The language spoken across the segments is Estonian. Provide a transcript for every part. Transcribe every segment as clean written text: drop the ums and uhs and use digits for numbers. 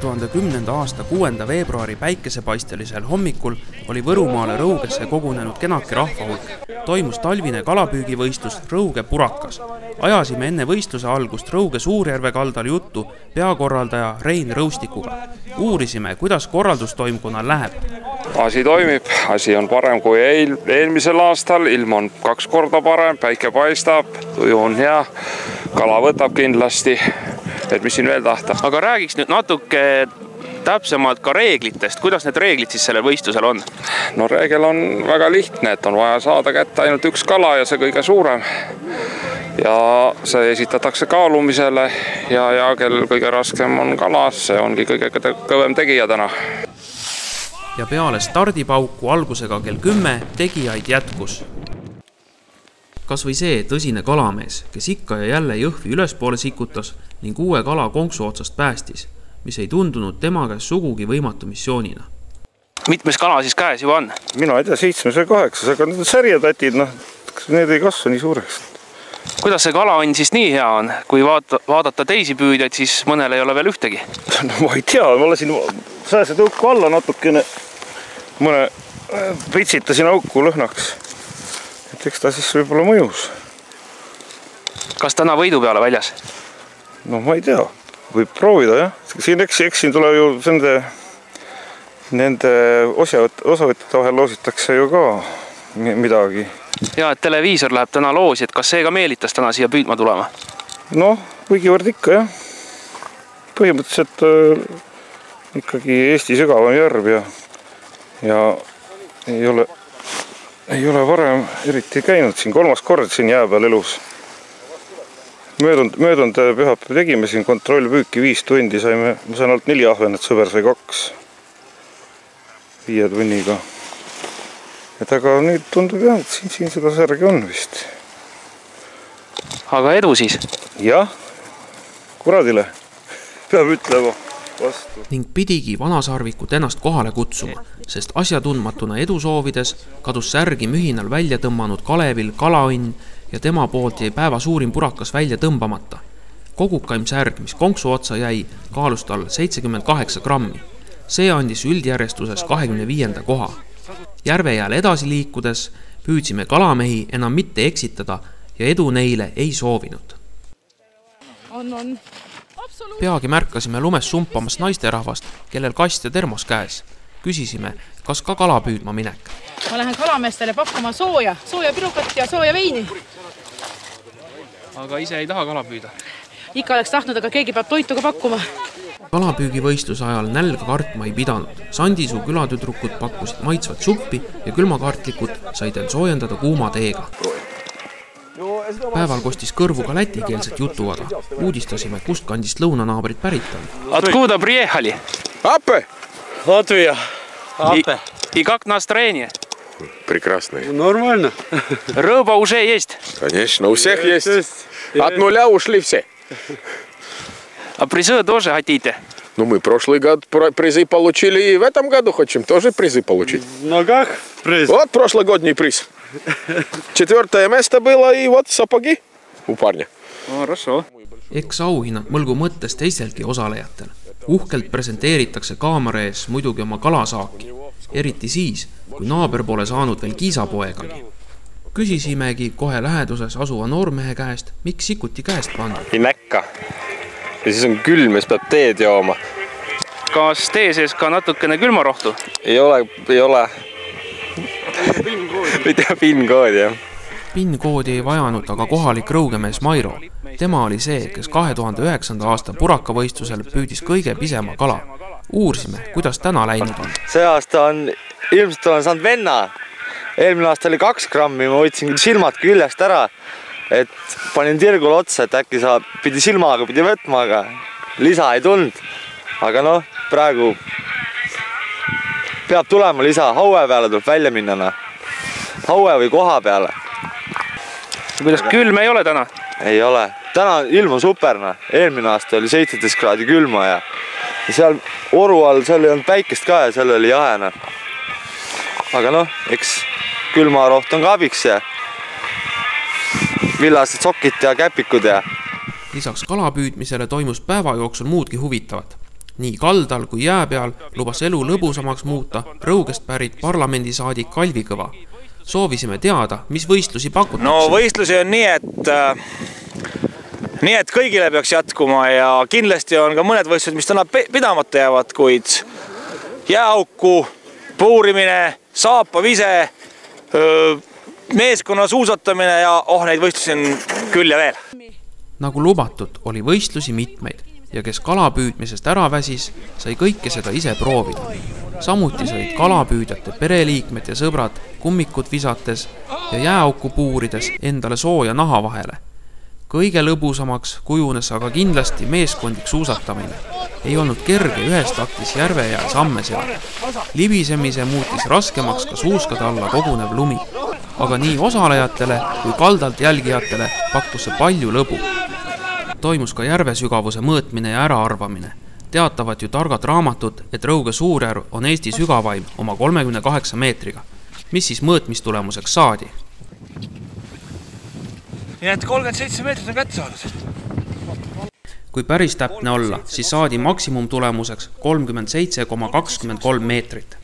2010. aasta 6. veebruari päikesepaistelisel hommikul oli Võrumaale Rõugesse kogunenud kenake rahvahulk. Toimus talvine kalapüügivõistlus Rõuge Purakas. Ajasime enne võistluse algust Rõuge Suurjärve kaldal juttu peakorraldaja Rein Rõustikuga. Uurisime, kuidas korraldustoimkonnal läheb. Asi toimib, asi on parem kui eelmisel aastal, ilm on 2 korda parem, päike paistab, tuju on hea, kala võtab kindlasti, et mis siin veel tahta. Aga räägiks nüüd natuke täpsemalt ka reeglitest, kuidas need reeglid siis sellel võistlusel on? No reegel on väga lihtne, et on vaja saada kätte ainult 1 kala ja see kõige suurem. Ja see esitatakse kaalumisele ja kel kõige raskem on kala, see ongi kõige kõvem tegija täna. Ja peale stardipauku algusega kell 10 tegijaid jätkus. Kas või see tõsine kalamees, kes ikka ja jälle jõhvi ülespoole sikutas ning uue kala konksu otsast päästis, mis ei tundunud tema käes sugugi võimatu missioonina. Mitmes kala siis käes juba on? Mina ei tea, 7 või 8, aga need särjetatid, need ei kasva nii suureks. Kuidas see kala on siis nii hea on? Kui vaadata teisi püüdjaid, siis mõnel ei ole veel ühtegi. No ma ei tea, ma lasin sääse tõuku alla natukene, mõne pritsitasin auku lõhnaks. Et eks ta siis võib-olla mõjus. Kas täna võidu peale väljas? No ma ei tea, võib proovida jah. Siin eksin tuleb ju nende osavõtete vahel loositakse ju ka midagi. Ja, et televiisor läheb täna loosi, et kas see ka meelitas täna siia püüdma tulema? No, kuigivõrd ikka jah. Põhimõtteliselt ikkagi Eesti sügavam järv ja ei ole varem eriti käinud siin 3. kord siin jää peal elus. Möödunud pühapäev tegime siin kontrollpüüki 5 tundi, ma sain alt 4 ahvenet, sõber sai 2 5 tunniga. Et aga nüüd tundub jah, et siin seda särge on vist. Aga edu siis? Jah, kuradile peab ütlema vastu. Ning pidigi vanasarvikut ennast kohale kutsuma, sest asjatundmatuna edu soovides kadus särgi mühinal välja tõmmanud Kalevil kalaõnn ja tema poolt jäi päeva suurim purakas välja tõmbamata. Kogukaim särg, mis konksu otsa jäi, kaalus tal 78 grammi. See andis üldjärjestuses 25. koha. Järvejääl edasi liikudes püüdsime kalamehi enam mitte eksitada ja edu neile ei soovinud. Peagi märkasime lumes sumpamas naisterahvast, kellel kast ja termos käes. Küsisime, kas ka kala püüdma minek. Ma lähen kalameestele pakkuma sooja pirukat ja sooja veini. Aga ise ei taha kala püüda? Ikka oleks tahtnud, aga keegi peab toitu ka pakkuma. Kalapüügivõistluse ajal nälga kartma ei pidanud. Sandisuu külatüdrukud pakkusid maitsvat suppi ja külmakartlikud said end soojendada kuuma teega. Päeval kostis kõrvu ka lätikeelset jutuvada. Uudistasime, kust kandist lõunanaabrid pärit on. Откуда приехали? Апе? Латвия. Апе. И как настроение? Прекрасное. Нормально. Рыба уже есть? Конечно, у всех есть. От 0 ушли все. А призы тоже хотите? Ну, мы прошлый год призы получили, и в этом году хотим тоже призы получить. В ногах приз. Вот прошлогодний приз. 4. место было, и вот сапоги у парня. Хорошо. Eks auhinnad mõlgu mõttes teistelgi osalejatel. Uhkelt presenteeritakse kaamera ees muidugi oma kalasaaki, eriti siis, kui naaber pole saanud veel kiisapoegagi. Küsisimegi kohe läheduses asuva noormehe käest, miks sikuti käest pandud. Ei näkka. Ja siis on külm, ja siis peab teed jooma. Kas tee sees ka natukene külmarohtu? Ei ole. Ei tea PIN-koodi, jah. PIN-koodi ei vajanud aga kohalik rõugemees Mairo. Tema oli see, kes 2009. aasta purakavõistlusel püüdis kõige pisema kala. Uursime, kuidas täna läinud on. See aasta ilmselt olen saanud venna. Eelmine aasta oli 2 grammi, ma võtsin silmad küljest ära, et panin tirgul otsa, et äkki pidi silmaga pidi võtma, aga lisa ei tulnud. Aga noh, praegu peab tulema lisa, haue peale tuleb välja minna. Haue või koha peale. Kuidas külm ei ole täna? Ei ole. Täna ilm on superna. Eelmine aasta oli 17 kraadi külma ja seal oru all seal ei olnud päikest ka ja seal oli jahena. Aga noh, eks külmaroht on ka abiks ja villased sokid ja käpikud ja. Lisaks kalapüüdmisele toimus päeva jooksul muudki huvitavat. Nii kaldal kui jää peal lubas elu lõbusamaks muuta Rõugest pärit parlamendisaadik Kalvikõva. Soovisime teada, mis võistlusi pakutakse. No võistlusi on nii, et kõigile peaks jätkuma ja kindlasti on ka mõned võistlused, mis täna pidamata jäävad, kuid jääauku, puurimine, saapavise, meeskonna suusatamine ja neid võistlusi on küll ja veel. Nagu lubatud, oli võistlusi mitmeid ja kes kalapüüdmisest ära väsis, sai kõike seda ise proovida. Samuti said kalapüüdjate pereliikmed ja sõbrad kummikut visates ja jääauku puurides endale sooja naha vahele. Kõige lõbusamaks kujunes aga kindlasti meeskondlik suusatamine. Ei olnud kerge ühest taktis järve ja samme seada. Libisemise muutis raskemaks ka suuskade alla kogunev lumi. Aga nii osalejatele kui kaldalt jälgijatele pakkus see palju lõbu. Toimus ka järve sügavuse mõõtmine ja äraarvamine. Teatavad ju targad raamatud, et Rõuge Suurjärv on Eesti sügavaim oma 38 meetriga. Mis siis mõõtmistulemuseks saadi? Nii et 37 meetrit on kätte saadud. Kui päris täpne olla, siis saadi maksimumtulemuseks 37,23 meetrit.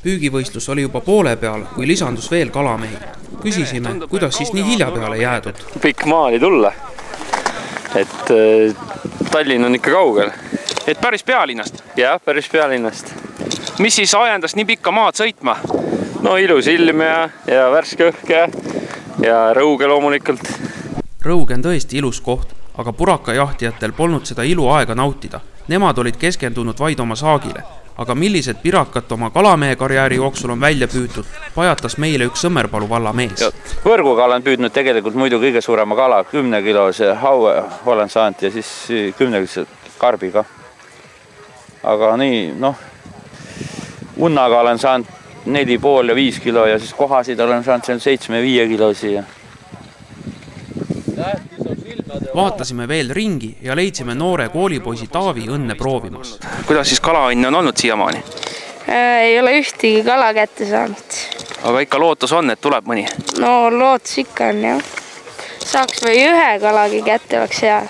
Püügivõistlus oli juba poole peal, kui lisandus veel kalamehi. Küsisime, kuidas siis nii hilja peale jäädud? Pikk maali tulla. Et Tallinn on ikka kaugel. Et päris pealinnast? Jah, päris pealinnast. Mis siis ajendas nii pikka maad sõitma? No ilus ilm ja värske õhk ja Rõuge loomulikult. Rõuge on tõesti ilus koht, aga purakajahtijatel polnud seda ilu aega nautida. Nemad olid keskendunud vaid oma saagile. Aga millised pirakat oma kalamehe karjääri jooksul on välja püütud, pajatas meile üks Sõmerpalu valla mees. Võrguga olen püüdnud tegelikult muidu kõige suurema kala, 10-kilose haue olen saanud ja siis 10-kilose karbiga. Aga nii, unnaga olen saanud 4,5 ja 5 kilo ja siis kohasid olen saanud 7-5 kilosi. Vaatasime veel ringi ja leidsime noore koolipoisi Taavi õnne proovimas. Kuidas siis kalaõnne on olnud siiamaani? Ei ole ühtegi kala kätte saanud. Aga ikka lootus on, et tuleb mõni? No lootus ikka on, jah. Saaks või ühe kalagi kätte, oleks hea.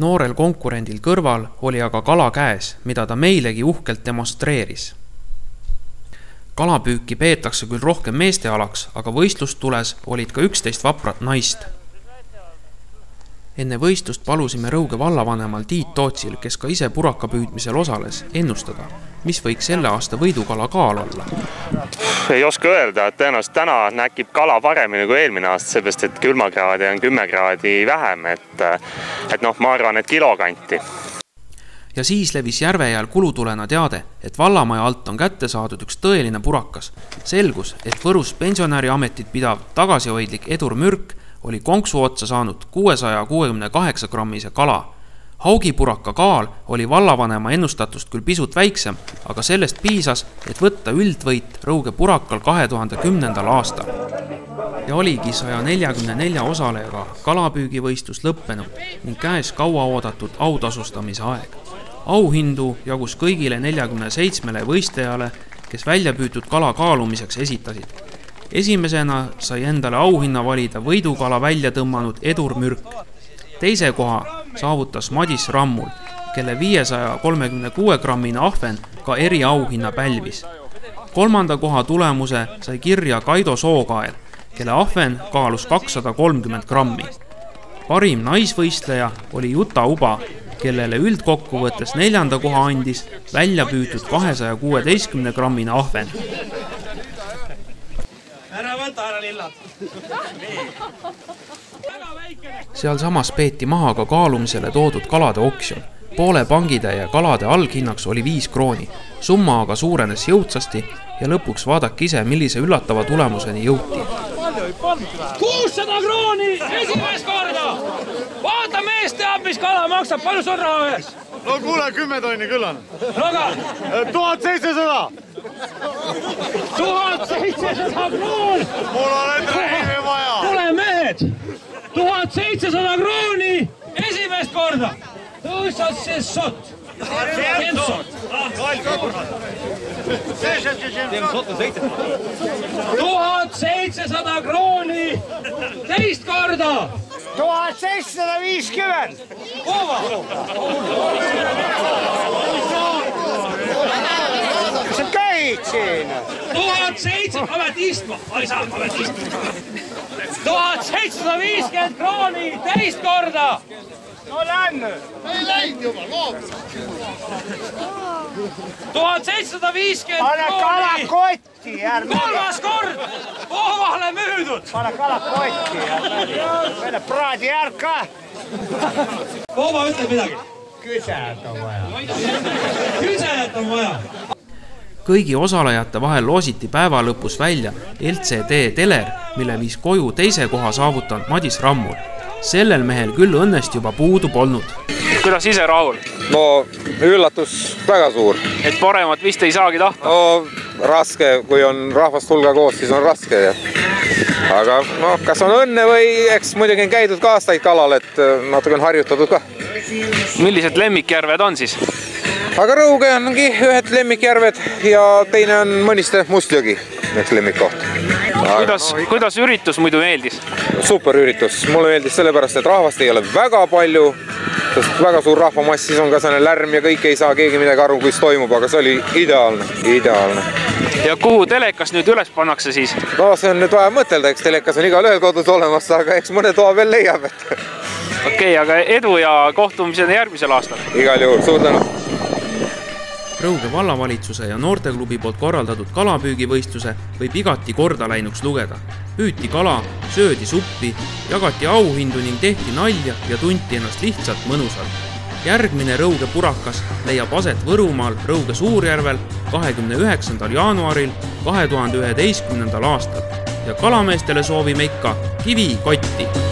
Noorel konkurendil kõrval oli aga kala käes, mida ta meilegi uhkelt demonstreeris. Kalapüüki peetakse küll rohkem meeste alaks, aga võistlust tules olid ka 11 vaprat naist. Enne võistlust palusime Rõuge vallavanemal Tiit Tootsil, kes ka ise purakapüüdmisel osales, ennustada, mis võiks selle aasta võidukala kaal olla. Ei oska öelda, et tõenäoliselt täna näkib kala paremini kui eelmine aasta, seepärast, et külmakraadi on 10 kraadi vähem, et ma arvan, et kilokanti. Ja siis levis järvejääl kulutulena teade, et vallamaja alt on kätte saadud üks tõeline purakas. Selgus, et Võrus pensionäriametit pidav tagasihoidlik Edur Mürk oli konksu otsa saanud 668 grammise kala. Haugipuraka kaal oli vallavanema ennustatust küll pisut väiksem, aga sellest piisas, et võtta üldvõit Rõuge purakal 2010. aastal. Ja oligi 144 osalejaga kalapüügivõistlus lõppenud ning käes kaua oodatud autasustamise aeg. Auhindu jagus kõigile 47 võistlejale, kes väljapüütud kala kaalumiseks esitasid. Esimesena sai endale auhinna valida võidukala välja tõmmanud Edur Mürk. Teise koha saavutas Madis Rammul, kelle 536 grammine ahven ka eriauhinna pälvis. Kolmanda koha tulemuse sai kirja Kaido Sookael, kelle ahven kaalus 230 grammi. Parim naisvõistleja oli Juta Uba, kellele üldkokkuvõttes 4. koha andis välja püütud 216 grammine ahven. Seal samas peeti maha ka kaalumisele toodud kalade oksjon. Poole pangitäie kalade alghinnaks oli 5 krooni. Summa aga suurenes jõudsasti ja lõpuks vaadake ise, millise üllatava tulemuseni jõuti. 600 krooni esimest korda! Vaata mees teab, mis kala maksab, palju sul raha ühes? No kuule, 10 tonni küll on. Loga! 1700! 1700 kroon! Mul on treeni vaja! Tule mehed! 1700 krooni esimest korda! Tõusad see sot! 1700 krooni teist korda! 1750. Kas sa käid siin? 1700, amet istma. Ai saa, amet istma. 1750 krooni, teist korda. No lähme. Ei läinud juba, loom. 1750 Pane krooni. kalakotti. Kolmas kord. Poovale müüdud. Pane kalakotti. Mene praadi järka. Poova ütleb midagi. Küset on vaja. Küset on vaja. Kõigi osalejate vahel loositi päeva lõpus välja LCD teler, mille viis koju teise koha saavutanud Madis Rammul. Sellel mehel küll õnnest juba puudu polnud. Kuidas ise, Rahul? No üllatus väga suur. Et paremat vist ei saagi tahta? No raske, kui on rahvast hulga koos, siis on raske. Aga no, kas on õnne või eks muidugi on käidud ka aastaid kalal, et natuke on harjutatud ka. Millised lemmikjärved on siis? Aga Rõuge ongi ühed lemmikjärved ja teine on Mõniste Mustjõgi, üks lemmikkoht. Kuidas üritus muidu meeldis? Super üritus. Mulle meeldis sellepärast, et rahvast ei ole väga palju, sest väga suur rahvamass, siis on ka selline lärm ja kõik ei saa keegi midagi aru, kus toimub, aga see oli ideaalne. Ja kuhu telekas nüüd üles pannakse siis? No see on nüüd vaja mõtelda, eks telekas on igal ühel kodus olemas, aga eks mõne toa veel leiab. Okei, aga edu ja kohtumised järgmisel aastal? Igal juhul, suur tänu. Rõuge vallavalitsuse ja noorteklubi poolt korraldatud kalapüügivõistluse võib igati korda läinuks lugeda. Püüti kala, söödi suppi, jagati auhindu ning tehti nalja ja tunti ennast lihtsalt mõnusalt. Järgmine Rõuge purakas leiab aset Võrumaal Rõuge Suurjärvel 29. jaanuaril 2011. aastal ja kalameestele soovime ikka kivi kotti!